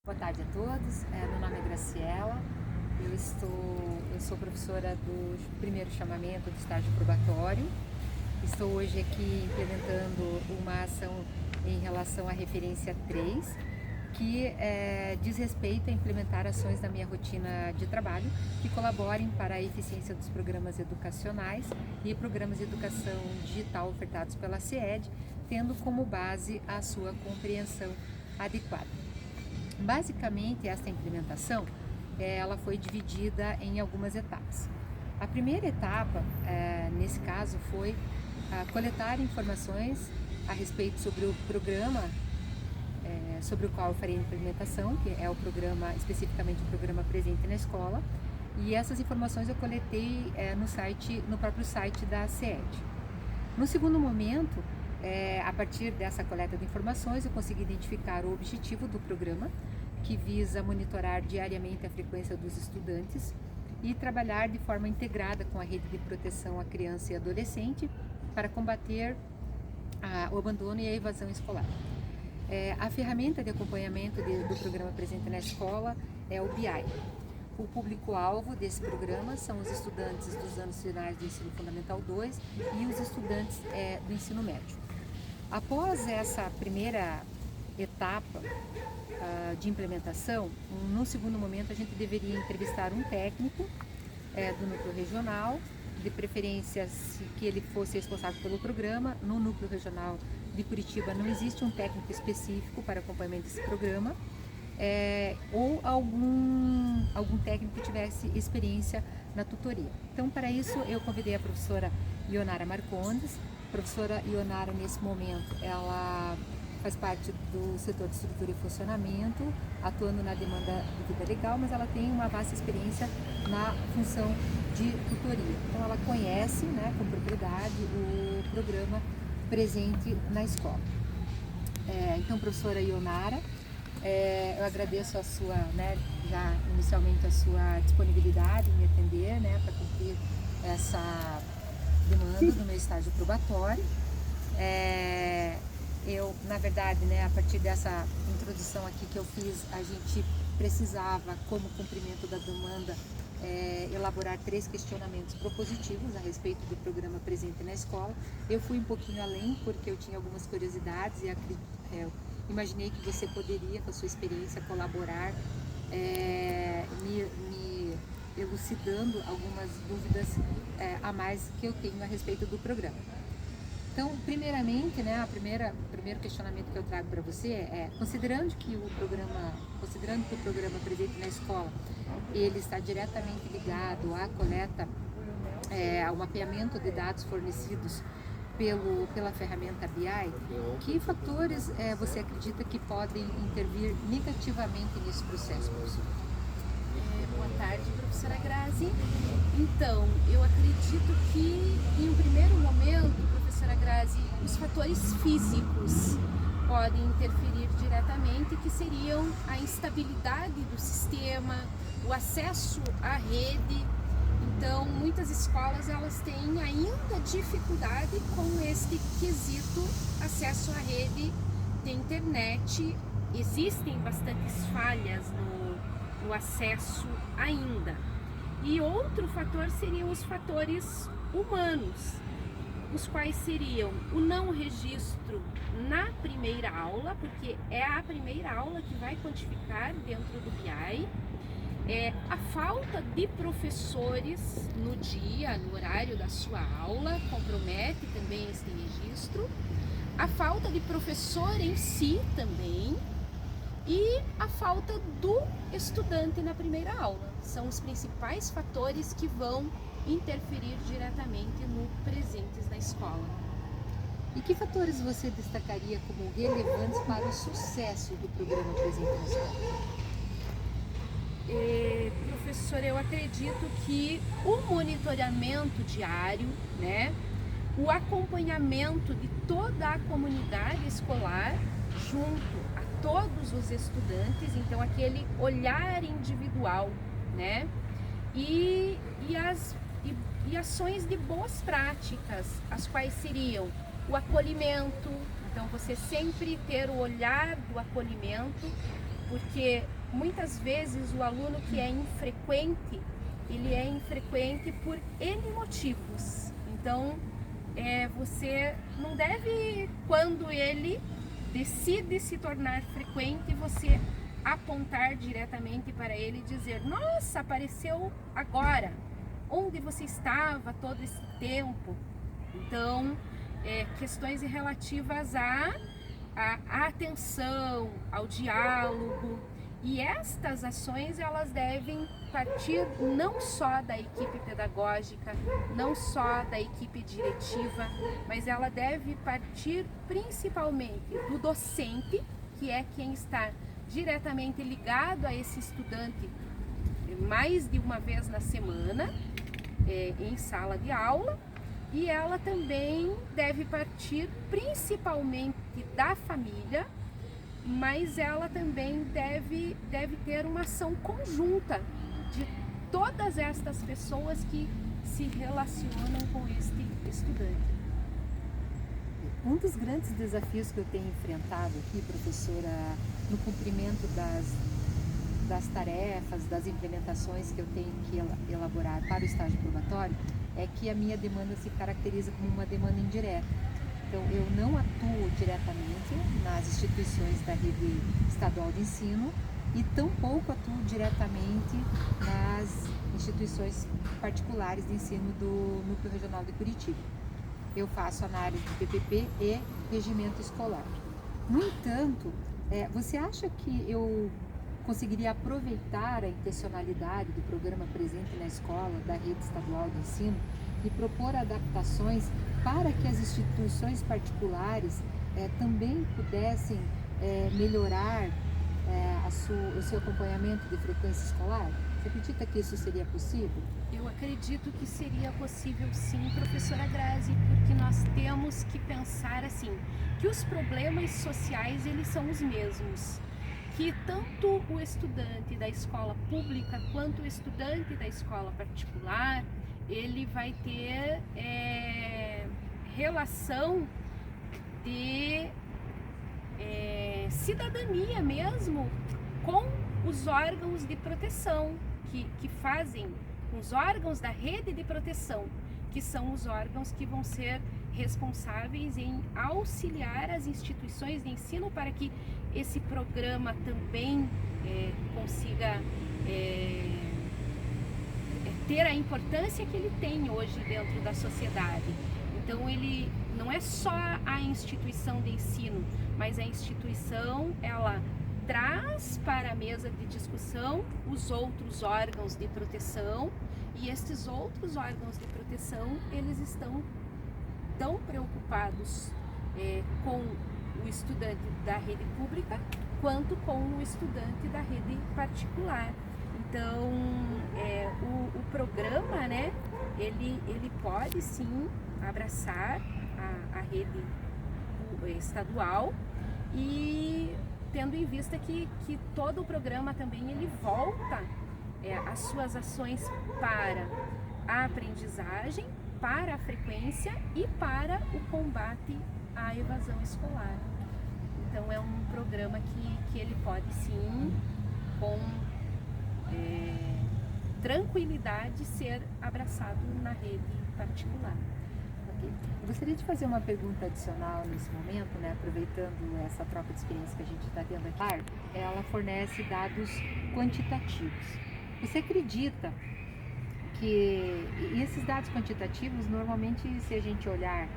Boa tarde a todos, meu nome é Graciela, eu sou professora do primeiro chamamento do estágio probatório. Estou hoje aqui implementando uma ação em relação à referência 3, que diz respeito a implementar ações na minha rotina de trabalho que colaborem para a eficiência dos programas educacionais e programas de educação digital ofertados pela CED, tendo como base a sua compreensão adequada. Basicamente, esta implementação ela foi dividida em algumas etapas. A primeira etapa, nesse caso, foi coletar informações a respeito sobre o programa sobre o qual eu farei a implementação, que é o programa, especificamente o programa Presente na Escola, e essas informações eu coletei no próprio site da CED. No segundo momento, a partir dessa coleta de informações, eu consegui identificar o objetivo do programa, que visa monitorar diariamente a frequência dos estudantes e trabalhar de forma integrada com a rede de proteção à criança e adolescente para combater o abandono e a evasão escolar. A ferramenta de acompanhamento do programa Presente na Escola é o BI. O público-alvo desse programa são os estudantes dos anos finais do Ensino Fundamental 2 e os estudantes do ensino médio. Após essa primeira etapa de implementação, no segundo momento a gente deveria entrevistar um técnico do núcleo regional, de preferência que ele fosse responsável pelo programa. No núcleo regional de Curitiba não existe um técnico específico para acompanhamento desse programa, ou algum técnico que tivesse experiência na tutoria. Então, para isso, eu convidei a professora Ionara Marcondes. A professora Ionara, nesse momento, ela faz parte do setor de estrutura e funcionamento, atuando na demanda de vida legal, mas ela tem uma vasta experiência na função de tutoria. Então, ela conhece, com propriedade o programa Presente na Escola. Então, professora Ionara, eu agradeço a sua, já inicialmente a sua disponibilidade em me atender, para cumprir essa demanda do meu estágio probatório. Eu, na verdade, a partir dessa introdução aqui que eu fiz, a gente precisava, como cumprimento da demanda, elaborar 3 questionamentos propositivos a respeito do programa Presente na Escola. Eu fui um pouquinho além, porque eu tinha algumas curiosidades e imaginei que você poderia, com a sua experiência, colaborar, me elucidando algumas dúvidas a mais que eu tenho a respeito do programa. Então, primeiramente, o primeiro questionamento que eu trago para você considerando que o programa Presente na Escola, ele está diretamente ligado à coleta, ao mapeamento de dados fornecidos pela ferramenta BI, que fatores você acredita que podem intervir negativamente nesse processo, professor? Boa tarde, professora Grazi. Então, eu acredito que, em um primeiro momento, professora Grazi, os fatores físicos podem interferir diretamente, que seriam a instabilidade do sistema, o acesso à rede. Então, muitas escolas elas têm ainda dificuldade com este quesito acesso à rede de internet. Existem bastantes falhas no acesso ainda. E outro fator seriam os fatores humanos, os quais seriam o não registro na primeira aula, porque é a primeira aula que vai quantificar dentro do BI, a falta de professores no dia, no horário da sua aula, compromete também esse registro, a falta de professor em si também, e a falta do estudante na primeira aula. São os principais fatores que vão interferir diretamente no Presentes na Escola. E que fatores você destacaria como relevantes para o sucesso do programa Presente na Escola? Professora, eu acredito que o monitoramento diário, o acompanhamento de toda a comunidade escolar junto a todos os estudantes, então aquele olhar individual, e ações de boas práticas, as quais seriam o acolhimento. Então, você sempre ter o olhar do acolhimento porque muitas vezes o aluno que é infrequente, ele é infrequente por N motivos. Então, você não deve, quando ele decide se tornar frequente, você apontar diretamente para ele e dizer: nossa, apareceu agora, onde você estava todo esse tempo? Então, questões relativas à atenção, ao diálogo, e estas ações elas devem partir não só da equipe pedagógica, não só da equipe diretiva, mas ela deve partir principalmente do docente, que é quem está diretamente ligado a esse estudante mais de uma vez na semana, em sala de aula, e ela também deve partir principalmente da família, mas ela também deve ter uma ação conjunta de todas estas pessoas que se relacionam com este estudante. Um dos grandes desafios que eu tenho enfrentado aqui, professora, no cumprimento das tarefas, das implementações que eu tenho que elaborar para o estágio probatório, é que a minha demanda se caracteriza como uma demanda indireta. Então, eu não atuo diretamente nas instituições da rede estadual de ensino e tampouco atuo diretamente nas instituições particulares de ensino do Núcleo Regional de Curitiba. Eu faço análise de PPP e regimento escolar. No entanto, você acha que eu conseguiria aproveitar a intencionalidade do programa presente na escola da rede estadual de ensino e propor adaptações para que as instituições particulares também pudessem melhorar o seu acompanhamento de frequência escolar? Você acredita que isso seria possível? Eu acredito que seria possível sim, professora Grazi, porque nós temos que pensar assim, que os problemas sociais eles são os mesmos, que tanto o estudante da escola pública quanto o estudante da escola particular, ele vai ter relação de cidadania mesmo com os órgãos de proteção, que fazem os órgãos da rede de proteção, que são os órgãos que vão ser responsáveis em auxiliar as instituições de ensino para que esse programa também consiga ter a importância que ele tem hoje dentro da sociedade. Então ele não é só a instituição de ensino, mas a instituição ela traz para a mesa de discussão os outros órgãos de proteção, e estes outros órgãos de proteção eles estão tão preocupados com o estudante da rede pública quanto com o estudante da rede particular. Então o programa, né, ele pode sim abraçar a rede estadual, e tendo em vista que todo o programa também ele volta as suas ações para a aprendizagem, para a frequência e para o combate à evasão escolar. Então é um programa que ele pode sim, com tranquilidade, ser abraçado na rede particular. Eu gostaria de fazer uma pergunta adicional nesse momento, né, aproveitando essa troca de experiência que a gente está tendo aqui. Ela fornece dados quantitativos. Você acredita que esses dados quantitativos, normalmente, se a gente olhar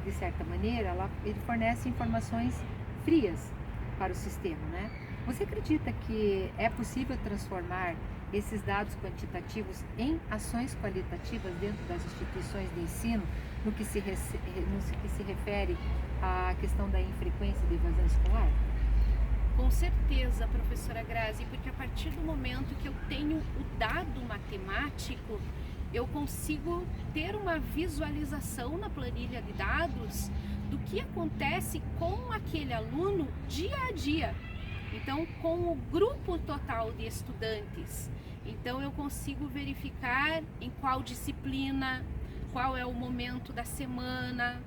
de certa maneira, ele fornece informações frias para o sistema, né? Você acredita que é possível transformar esses dados quantitativos em ações qualitativas dentro das instituições de ensino, no que se refere à questão da infrequência de evasão escolar? Com certeza, professora Grazi, porque a partir do momento que eu tenho o dado matemático, eu consigo ter uma visualização na planilha de dados do que acontece com aquele aluno dia a dia. Então, com o grupo total de estudantes, então eu consigo verificar em qual disciplina, qual é o momento da semana,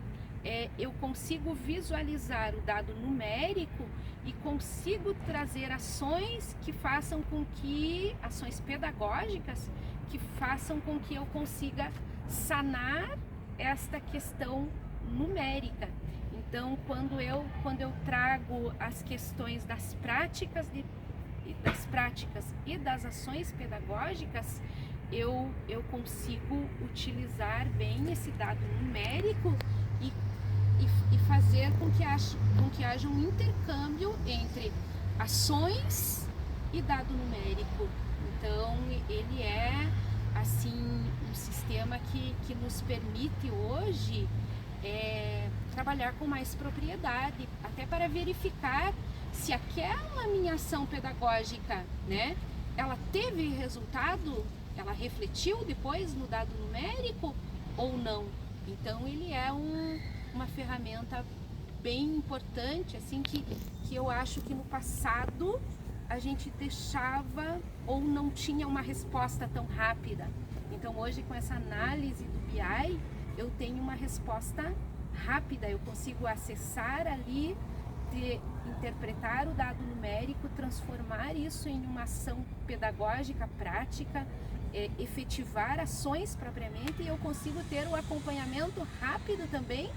eu consigo visualizar o dado numérico e consigo trazer ações que façam com que, ações pedagógicas, que façam com que eu consiga sanar esta questão numérica. Então, quando eu trago as questões das práticas e das ações pedagógicas, eu consigo utilizar bem esse dado numérico e fazer com que haja um intercâmbio entre ações e dado numérico. Então, ele é assim um sistema que nos permite hoje trabalhar com mais propriedade, até para verificar se aquela minha ação pedagógica, né, ela teve resultado, ela refletiu depois no dado numérico ou não. Então ele é uma ferramenta bem importante, assim, que eu acho que no passado a gente deixava ou não tinha uma resposta tão rápida. Então hoje, com essa análise do BI, eu tenho uma resposta rápida, eu consigo acessar ali, interpretar o dado numérico, transformar isso em uma ação pedagógica prática, efetivar ações propriamente, e eu consigo ter o acompanhamento rápido também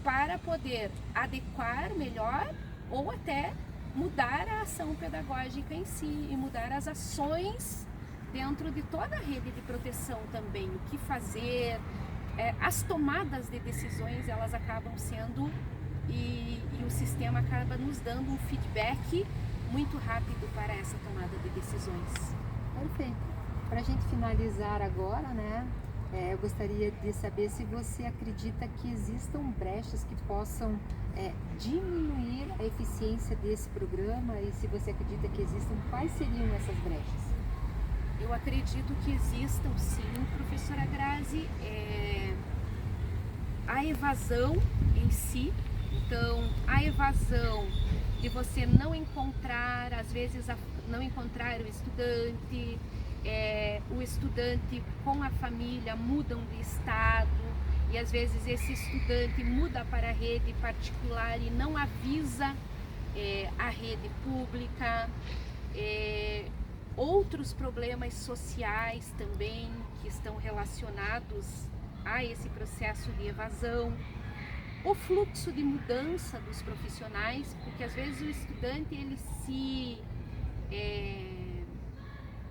para poder adequar melhor ou até mudar a ação pedagógica em si e mudar as ações dentro de toda a rede de proteção também, o que fazer. As tomadas de decisões, elas acabam sendo e o sistema acaba nos dando um feedback muito rápido para essa tomada de decisões. Perfeito. Para a gente finalizar agora, né, eu gostaria de saber se você acredita que existam brechas que possam diminuir a eficiência desse programa, e se você acredita que existam, quais seriam essas brechas? Eu acredito que existam sim, professora Grazi, a evasão em si. Então, a evasão de você não encontrar, às vezes não encontrar o estudante com a família mudam de estado, e às vezes esse estudante muda para a rede particular e não avisa a rede pública. Outros problemas sociais também que estão relacionados a esse processo de evasão. O fluxo de mudança dos profissionais, porque às vezes o estudante ele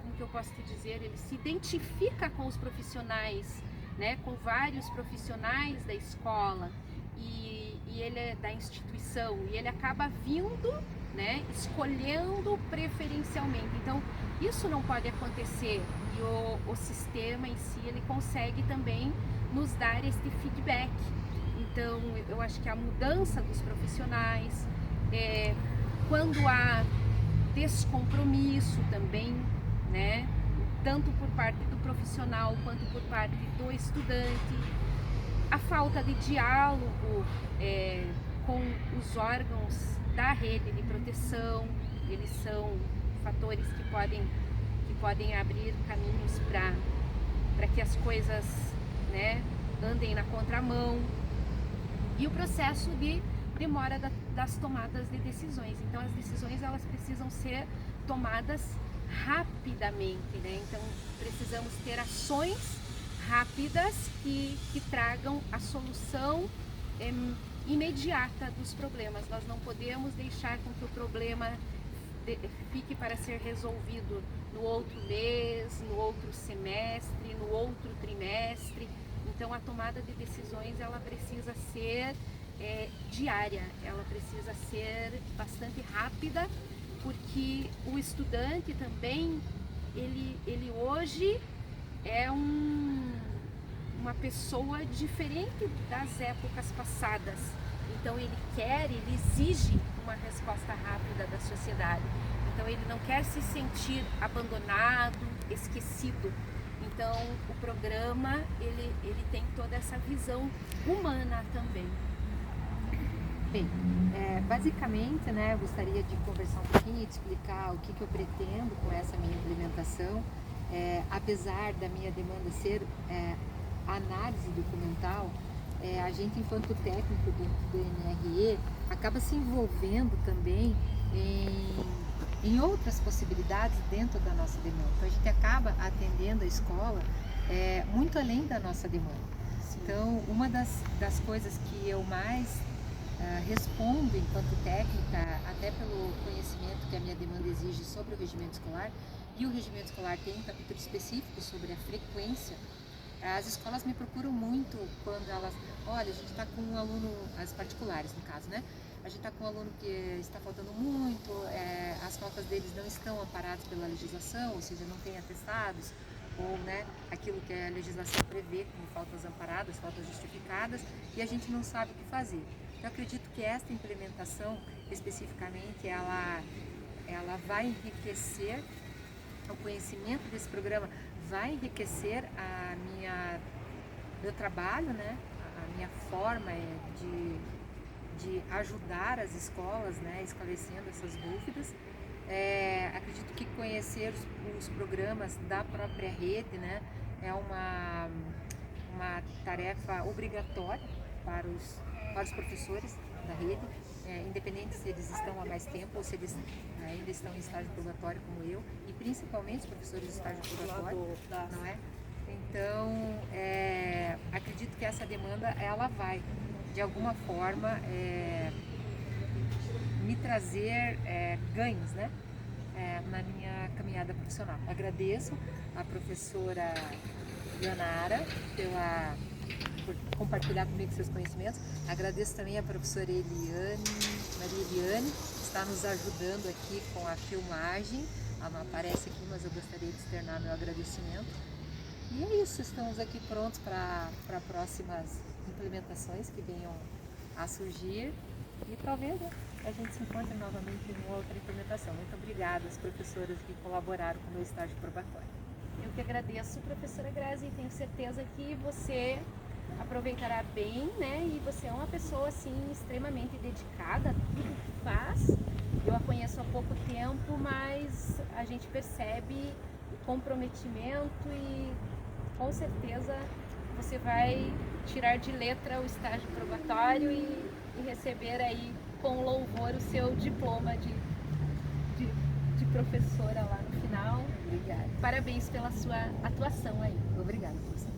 como que eu posso te dizer, ele se identifica com os profissionais, né, com vários profissionais da escola e ele é da instituição, e ele acaba vindo, né, escolhendo preferencialmente. Então isso não pode acontecer, e o sistema em si ele consegue também nos dar este feedback. Então eu acho que a mudança dos profissionais, quando há descompromisso também, né, tanto por parte do profissional quanto por parte do estudante, a falta de diálogo com os órgãos da rede de proteção, eles são fatores que podem abrir caminhos para que as coisas, né, andem na contramão, e o processo de demora das tomadas de decisões. Então as decisões elas precisam ser tomadas rapidamente, né? Então precisamos ter ações rápidas que tragam a solução imediata dos problemas. Nós não podemos deixar com que o problema fique para ser resolvido no outro mês, no outro semestre, no outro trimestre. Então a tomada de decisões ela precisa ser diária, ela precisa ser bastante rápida, porque o estudante também, ele hoje é uma pessoa diferente das épocas passadas. Então ele exige uma resposta rápida da sociedade. Então ele não quer se sentir abandonado, esquecido. Então o programa ele tem toda essa visão humana também. Bem, basicamente, né, eu gostaria de conversar um pouquinho e de explicar o que eu pretendo com essa minha implementação. Apesar da minha demanda ser a análise documental, a gente, enquanto técnico do NRE, acaba se envolvendo também em outras possibilidades dentro da nossa demanda. Então, a gente acaba atendendo a escola muito além da nossa demanda. Sim. Então, uma das coisas que eu mais respondo enquanto técnica, até pelo conhecimento que a minha demanda exige sobre o regimento escolar, e o regimento escolar tem um capítulo específico sobre a frequência. As escolas me procuram muito quando elas, olha, a gente está com um aluno, as particulares no caso, né? A gente está com um aluno que está faltando muito, as faltas deles não estão amparadas pela legislação, ou seja, não tem atestados, ou né, aquilo que a legislação prevê como faltas amparadas, faltas justificadas, e a gente não sabe o que fazer. Eu acredito que esta implementação, especificamente, ela vai enriquecer o conhecimento desse programa, vai enriquecer meu trabalho, né? A minha forma de ajudar as escolas, né? Esclarecendo essas dúvidas. Acredito que conhecer os programas da própria rede, né? É uma tarefa obrigatória para os professores da rede, independente se eles estão há mais tempo ou se eles ainda estão em estágio probatório como eu, e principalmente os professores de estágio probatório, não é? Então, acredito que essa demanda, ela vai, de alguma forma, me trazer ganhos, né? Na minha caminhada profissional. Agradeço a professora Leonara por compartilhar comigo seus conhecimentos. Agradeço também a professora Maria Eliane, que está nos ajudando aqui com a filmagem. Ela não aparece aqui, mas eu gostaria de externar meu agradecimento. E é isso, estamos aqui prontos para próximas implementações que venham a surgir e talvez a gente se encontre novamente em uma outra implementação. Muito obrigada às professoras que colaboraram com o meu estágio probatório. Eu que agradeço, professora Grazi, e tenho certeza que você aproveitará bem, né? E você é uma pessoa assim extremamente dedicada a tudo que faz. Eu a conheço há pouco tempo, mas a gente percebe o comprometimento e com certeza você vai tirar de letra o estágio probatório e receber aí com louvor o seu diploma de professora lá no final. Obrigada. Parabéns pela sua atuação aí. Obrigada, professora.